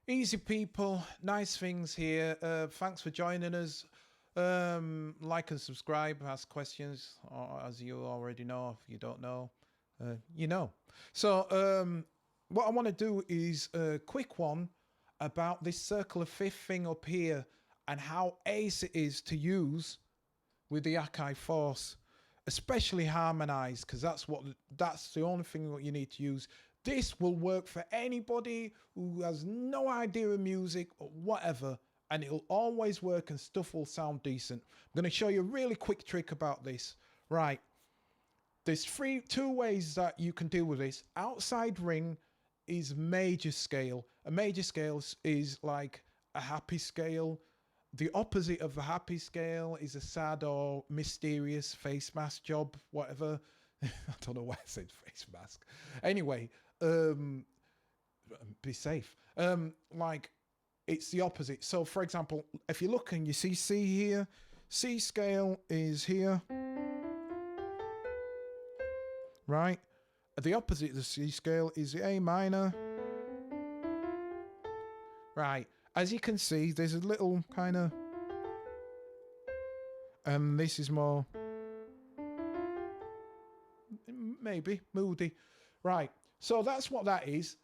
Easy people, nice things here. Thanks for joining us. Like and subscribe, ask questions, or as you already know, if you don't know, you know. So, what I want to do is a quick one about this circle of fifth thing up here and how ace it is to use with the Akai Force, especially Harmonize, because that's the only thing that you need to use. This will work for anybody who has no idea of music or whatever, and it'll always work and stuff will sound decent. I'm going to show you a really quick trick about this. Right, there's two ways that you can deal with this. Outside ring is major scale. A major scale is like a happy scale. The opposite of a happy scale is a sad or mysterious face mask job, whatever. I don't know why I said face mask. Anyway, be safe. Like it's the opposite. So for example, if you look and you see C here, C scale is here, right? The opposite of the C scale is the A minor. Right. As you can see, there's a little kind of, and this is more, maybe, moody. Right. So that's what that is.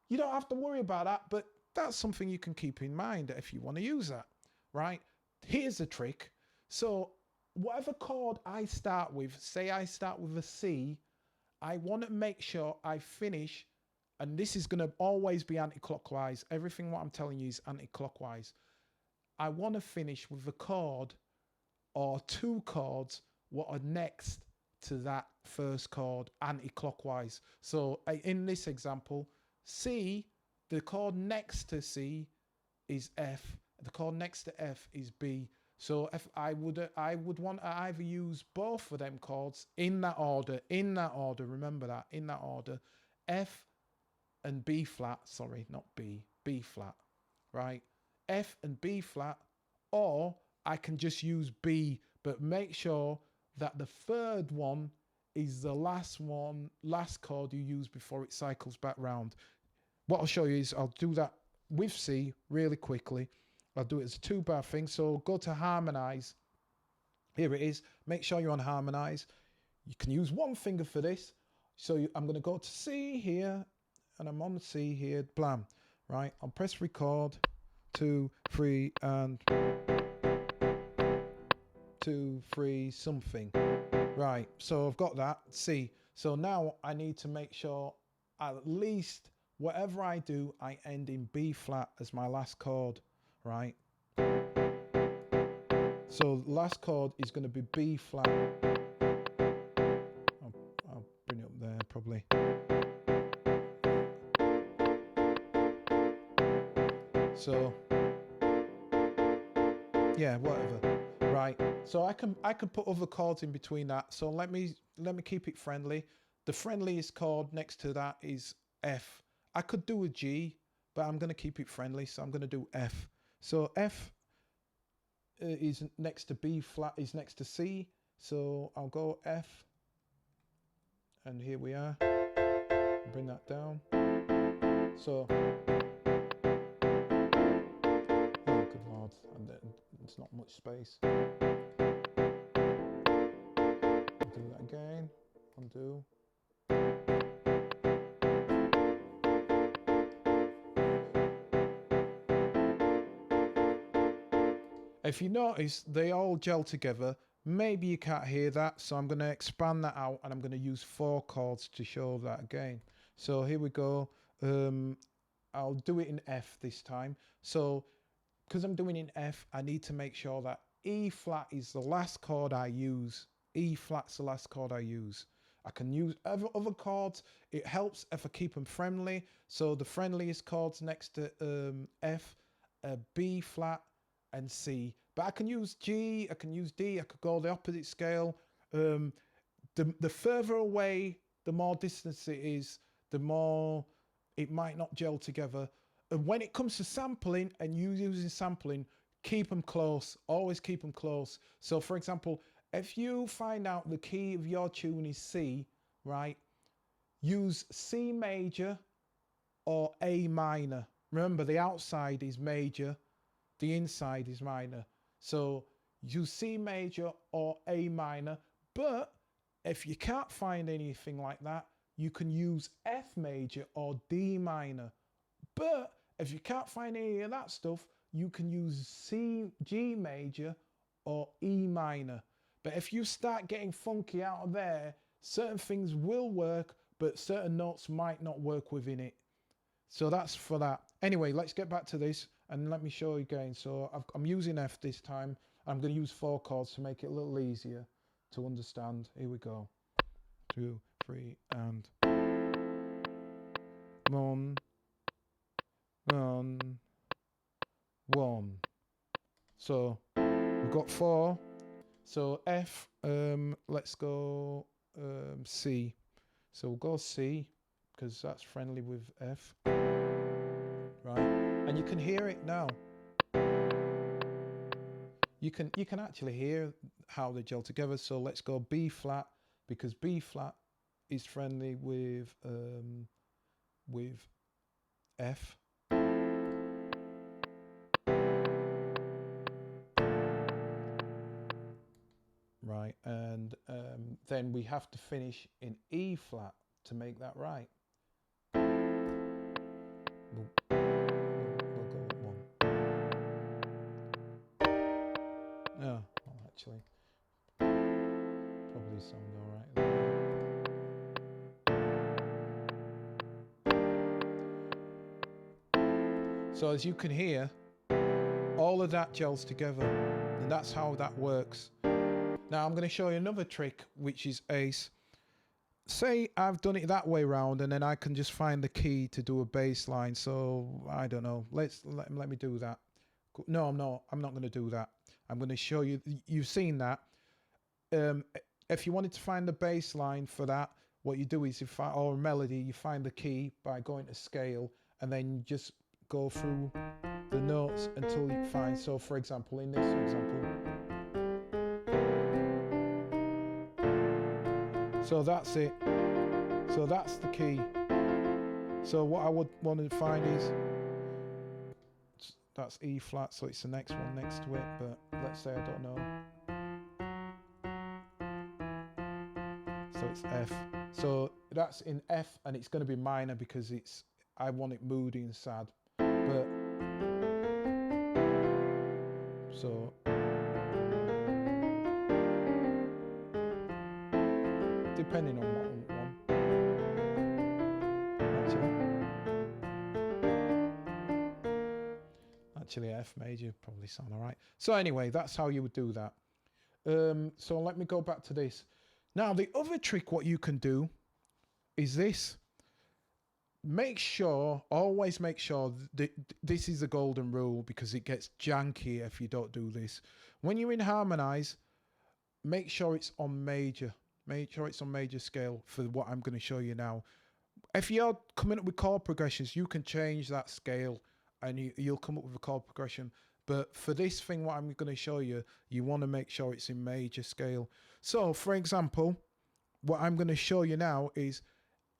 You don't have to worry about that, but that's something you can keep in mind if you want to use that. Right. Here's the trick. So whatever chord I start with, say I start with a C, I want to make sure I finish, and this is going to always be anti-clockwise. Everything what I'm telling you is anti-clockwise. I want to finish with a chord or two chords what are next to that first chord anti-clockwise. So in this example, C, the chord next to C is F. The chord next to F is B. So if I would want to either use both of them chords in that order, remember that, in that order, F and B flat, sorry, not B, B flat, right? F and B flat, or I can just use B, but make sure that the third one is the last chord you use before it cycles back round. What I'll show you is I'll do that with C really quickly. I'll do it as a 2-bar thing. So go to Harmonize. Here it is. Make sure you're on Harmonize. You can use one finger for this. So I'm going to go to C here, and I'm on C here. Blam. Right. I'll press record. 2, 3, and 2, 3, something. Right. So I've got that C. So now I need to make sure at least whatever I do, I end in B flat as my last chord. Right. So last chord is going to be B flat. I'll bring it up there probably. So yeah, whatever. Right. So I can put other chords in between that. So let me keep it friendly. The friendliest chord next to that is F. I could do a G, but I'm going to keep it friendly, so I'm going to do F. So F is next to B flat, is next to C. So I'll go F, and here we are. Bring that down. So, oh good lord, and there's not much space. I'll do that again. Undo. If you notice, they all gel together. Maybe you can't hear that, so I'm going to expand that out, and I'm going to use 4 chords to show that again. So here we go. I'll do it in F this time. So because I'm doing in F, I need to make sure that E flat is the last chord I use. E flat's the last chord I use. I can use other chords. It helps if I keep them friendly. So the friendliest chords next to F, B flat, and C, but I can use G, I can use D, I could go the opposite scale. The further away, the more distance it is, the more it might not gel together. And when it comes to sampling and you using sampling, keep them close, always keep them close. So for example, if you find out the key of your tune is C, right, use C major or A minor. remember the outside is major, the inside is minor. So you C major or A minor, but if you can't find anything like that, you can use F major or D minor. But if you can't find any of that stuff, you can use G major or E minor. But if you start getting funky out of there, certain things will work, but certain notes might not work within it. So that's for that. Anyway, let's get back to this and let me show you again. So I'm using F this time. I'm going to use 4 chords to make it a little easier to understand. Here we go. 2, 3, and 1, 1, 1. So we've got 4. So F, let's go C. So we'll go C because that's friendly with F. Right, and you can hear it now. You can actually hear how they gel together. So let's go B flat because B flat is friendly with F. Right, and then we have to finish in E flat to make that right. We'll go with 1. Oh, well, actually, probably sound all right there. So as you can hear, all of that gels together, and that's how that works. Now I'm going to show you another trick, which is ace. Say I've done it that way round, and then I can just find the key to do a bass line. So I don't know. Let me do that. No, I'm not going to do that. I'm going to show you. You've seen that. If you wanted to find the bass line for that, what you do is or a melody, you find the key by going to scale, and then you just go through the notes until you find. So for example, in this example. So that's it. So that's the key. So what I would want to find is, that's E flat, so it's the next one next to it, but let's say I don't know. So it's F. So that's in F, and it's going to be minor because I want it moody and sad. But so depending on what one. Actually F major probably sound all right. So anyway, that's how you would do that. So let me go back to this. Now the other trick what you can do is this. Always make sure that this is the golden rule, because it gets janky if you don't do this. When you're in Harmonize, make sure it's on major. Make sure it's on major scale for what I'm going to show you now. If you're coming up with chord progressions, you can change that scale and you'll come up with a chord progression. But for this thing, what I'm going to show you, you want to make sure it's in major scale. So, for example, what I'm going to show you now is,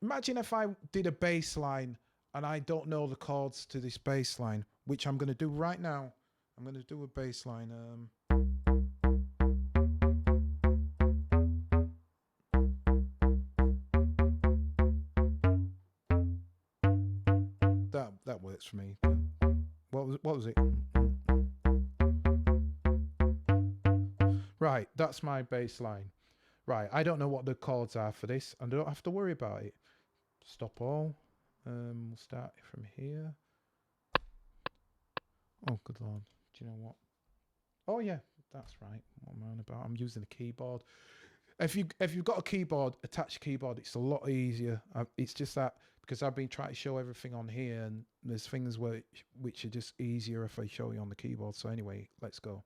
imagine if I did a bass line and I don't know the chords to this bass line, which I'm going to do right now. I'm going to do a bass line. That works for me. What was it? Right, that's my bass line. Right, I don't know what the chords are for this, and I don't have to worry about it. Stop all. We'll start from here. Oh, good lord. Do you know what? Oh yeah, that's right. What am I on about? I'm using a keyboard. If you've got a keyboard, attached keyboard, it's a lot easier. It's just that because I've been trying to show everything on here, and there's things which are just easier if I show you on the keyboard. So anyway, let's go.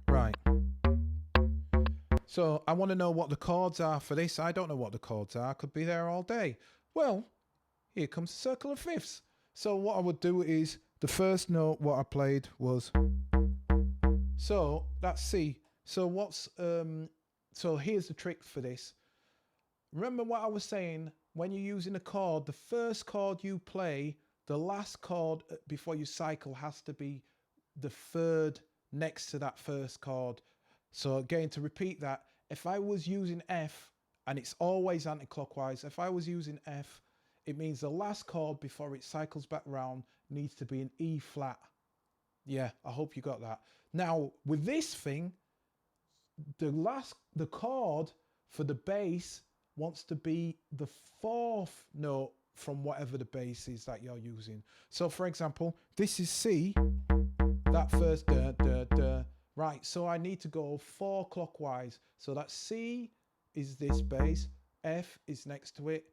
Right. So I want to know what the chords are for this. I don't know what the chords are. I could be there all day. Well, here comes the circle of fifths. So what I would do is, the first note what I played was, so that's C. So so here's the trick for this. remember what I was saying, when you're using a chord, the first chord you play, the last chord before you cycle has to be the third next to that first chord. So again, to repeat that, if I was using F, and it's always anti-clockwise, if I was using F, it means the last chord before it cycles back round needs to be an E flat. Yeah, I hope you got that. Now, with this thing, the chord for the bass wants to be the fourth note from whatever the bass is that you're using. So for example, this is C, that first da da da. Right, so I need to go 4 clockwise. So that C is this bass, F is next to it,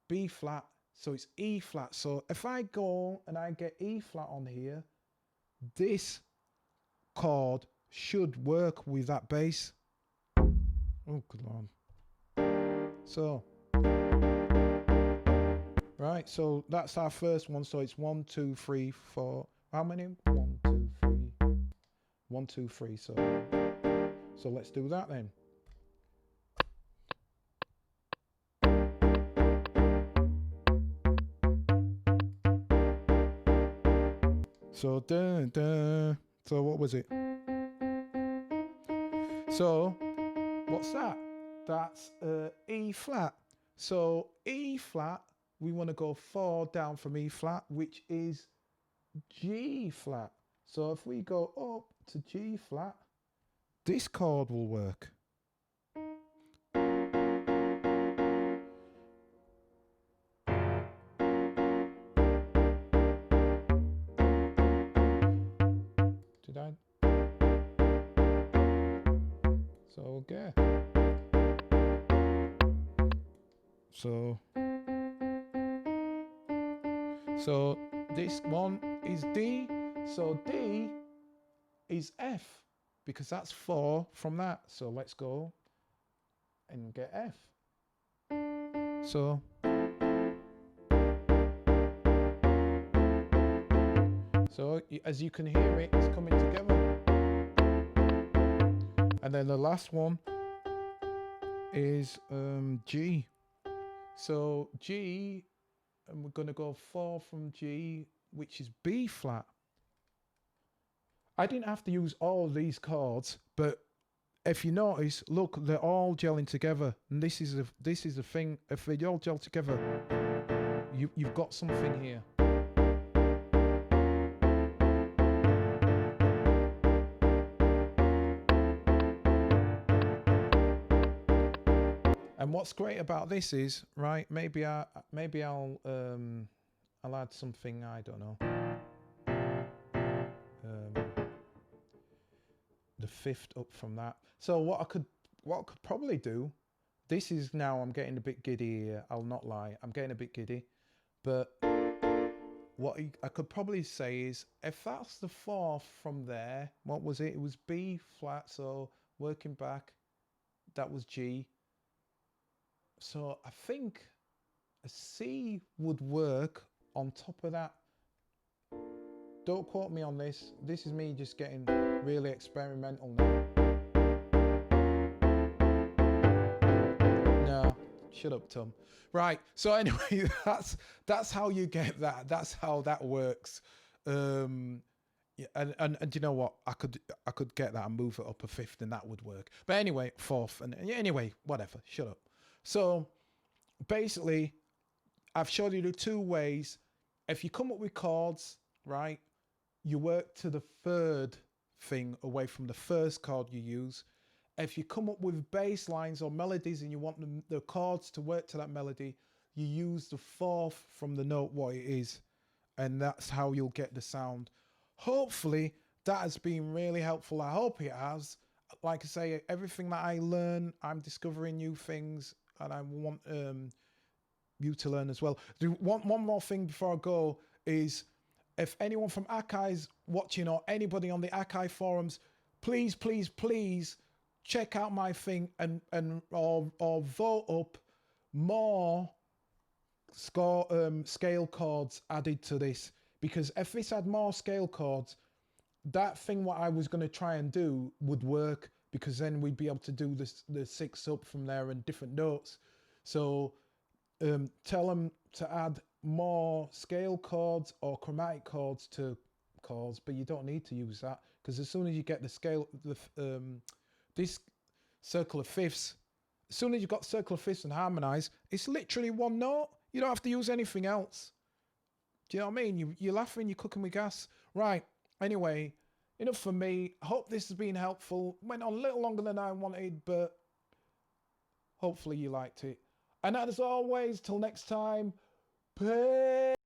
B flat, so it's E flat. So if I go and I get E flat on here, this chord should work with that bass. Oh, good Lord. So, right, so that's our first one. So it's 1, 2, 3, 4. How many? 1, 2, 3. 1, 2, 3. So let's do that then. So dun, dun. So what was it? So what's that? That's E flat. So E flat, we want to go 4 down from E flat, which is G flat. So if we go up to G flat, this chord will work. Did I? So okay. So this one is D. So D is F because that's 4 from that. So let's go and get F. So as you can hear it, it's coming together. And then the last one is G. So G, and we're going to go 4 from G, which is B flat. I didn't have to use all these chords, but if you notice, look, they're all gelling together. And this is the thing. If they all gel together, you've got something here. And what's great about this is, right? Maybe I'll add something, I don't know. The 5th up from that. So what I could probably do, this is now, I'm getting a bit giddy here, I'll not lie, I'm getting a bit giddy, but what I could probably say is, if that's the 4th from there, what was it? It was B flat, so working back, that was G. So I think a C would work on top of that. Don't quote me on this. This is me just getting really experimental now. No, shut up, Tom. Right. So anyway, that's how you get that. That's how that works. Yeah, and you know what? I could get that and move it up a 5th, and that would work. But anyway, 4th, and anyway, whatever. Shut up. So basically, I've showed you the 2 ways. If you come up with chords, right, you work to the 3rd thing away from the 1st chord you use. If you come up with bass lines or melodies and you want the chords to work to that melody, you use the 4th from the note what it is, and that's how you'll get the sound. Hopefully that has been really helpful. I hope it has. Like I say, everything that I learn, I'm discovering new things, and I want you to learn as well. One more thing before I go is, if anyone from Akai's watching, or anybody on the Akai forums, please check out my thing or vote up more scale chords added to this, because if this had more scale chords, that thing what I was going to try and do would work, because then we'd be able to do the 6 up from there and different notes. So tell them to add more scale chords or chromatic chords to chords, but you don't need to use that, because as soon as you get the scale, this circle of fifths, as soon as you've got circle of fifths and harmonize, it's literally one note. You don't have to use anything else. Do you know what I mean? You're laughing, you're cooking with gas. Right, anyway, enough for me. I hope this has been helpful. Went on a little longer than I wanted, but hopefully you liked it. And as always, till next time, peace.